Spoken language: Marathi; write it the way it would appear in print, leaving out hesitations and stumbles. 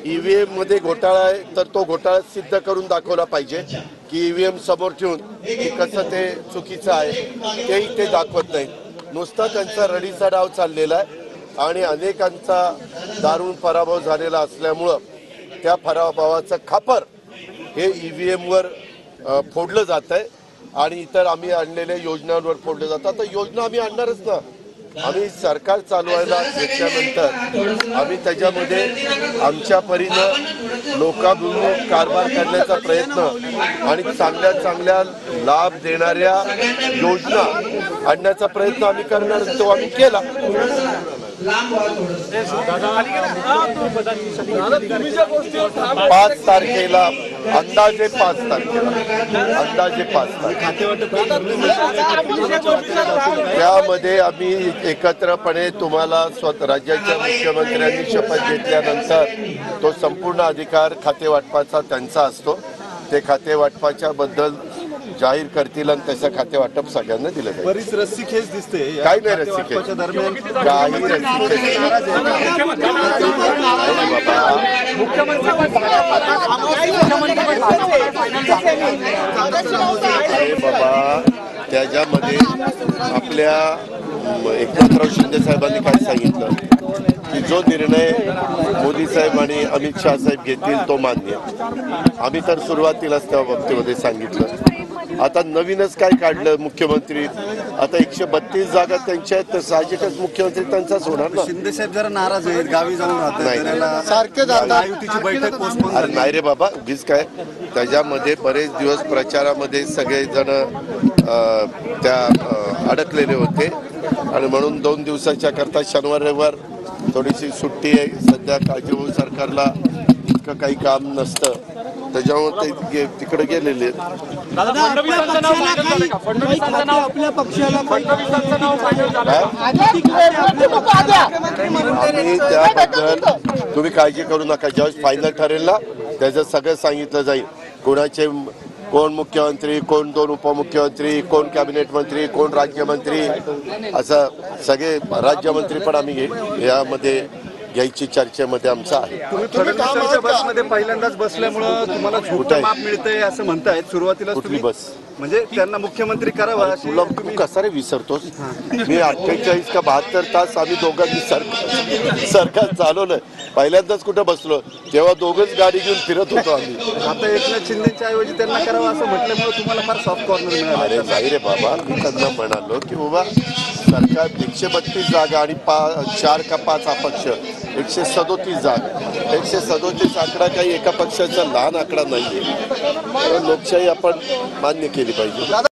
ईव्हीएम मध्ये घोटाळा आहे तर तो घोटाळा सिद्ध करून दाखवला पाहिजे की ईव्हीएम समोर ठेवून की कसं ते चुकीचं आहे तेही ते दाखवत नाही। नुसता त्यांचा रडीचा डाव चाललेला आहे आणि अनेकांचा दारुण पराभव झालेला असल्यामुळं त्या पराभवाचं खापर हे ईव्हीएमवर फोडलं जात आहे आणि इतर आम्ही आणलेल्या योजनांवर फोडलं जातं। तर योजना आम्ही आणणारच ना। आम्ही सरकार चालवायला घेतल्यानंतर आम्ही त्याच्यामध्ये आमच्या परीनं लोकाभिमुख कारभार करण्याचा प्रयत्न आणि चांगल्या चांगल्या लाभ देणाऱ्या योजना आणण्याचा प्रयत्न आम्ही करणार, तो आम्ही केला। 5 तारखेला अंदाजे 5 तारखेला त्यामध्ये आम्ही एकत्रपणे तुम्हाला राज्याच्या मुख्यमंत्र्यांनी शपथ घेतल्यानंतर तो संपूर्ण अधिकार खाते वाटपाचा त्यांचा असतो। ते खाते वाटपाच्या बद्दल जाहीर करतील आणि त्याचं खाते वाटप सगळ्यांना दिलं जाईल। बरीच रस्सीखेच दिसते, काही नाही रस्सीखेच, दरम्यान काही रस्सीखेच बाबा। त्याच्यामध्ये आपल्या एकनाथराव शिंदे साहेबांनी काय सांगितलं की जो निर्णय मोदी साहेब आणि अमित शाह साहेब घेतील तो मान्य। आम्ही तर सुरुवातीलाच त्या बाबतीमध्ये सांगितलं। आता नवीनच काय काढलं मुख्यमंत्री, आता 132 जागा त्यांच्या आहेत तर साहजिकच मुख्यमंत्री त्यांचाच होणार ना। शिंदे साहेब जरा नाराज आहेत, गावी जाऊन राहतात, सारखे महायुतीची बैठक पोस्टपोन झाली। नाही रे बाबा, उगीच काय त्याच्यामध्ये बरेच दिवस प्रचारामध्ये सगळेजण त्या अडकलेले होते आणि म्हणून 2 दिवसाच्या करता शनिवार रविवार थोडीशी सुट्टी आहे सध्या। काळजीवाहू सरकारला इतकं काही काम नसतं त्याच्यामुळे ते तिकडे गेलेले आहेत। आम्ही त्याबद्दल तुम्ही काळजी करू नका, ज्यावेळेस फायनल ठरेल ना त्याचं सगळं सांगितलं जाईल। कोण मुख्यमंत्री, कोण 2 उपमुख्यमंत्री, कोण कॅबिनेट मंत्री, कोण राज्यमंत्री, असं सगळे राज्यमंत्री पण आम्ही यामध्ये घ्यायची चर्चेमध्ये आमचा आहे। फडणवीसांच्या बसमध्ये पहिल्यांदाच बसल्यामुळं तुम्हाला छोटं माप मिळतंय असं म्हणतायत। सुरुवातीला कुठली बस म्हणजे त्यांना मुख्यमंत्री करावा तुला तू कसा रे विसरतोस? मी 48 का 72 तास आम्ही दोघांनी सरकार चालवलं। पहिल्यांदाच कुठं बसलो, तेव्हा दोघंच गाडी घेऊन फिरत होतो आम्ही। आता एकनाथ शिंदेच्या ऐवजी त्यांना करावं असं म्हटल्यामुळे तुम्हाला फार सॉफ्ट कॉर्नर मिळालं। अरे नाही रे बाबा, मी त्यांना म्हणालो की बाबा सरकार 132 जागा आणि 4 का 5 अपक्ष 137 जागा। 137 आकडा काही एका पक्षाचा लहान आकडा नाहीये। लोकशाही आपण मान्य केली पाहिजे।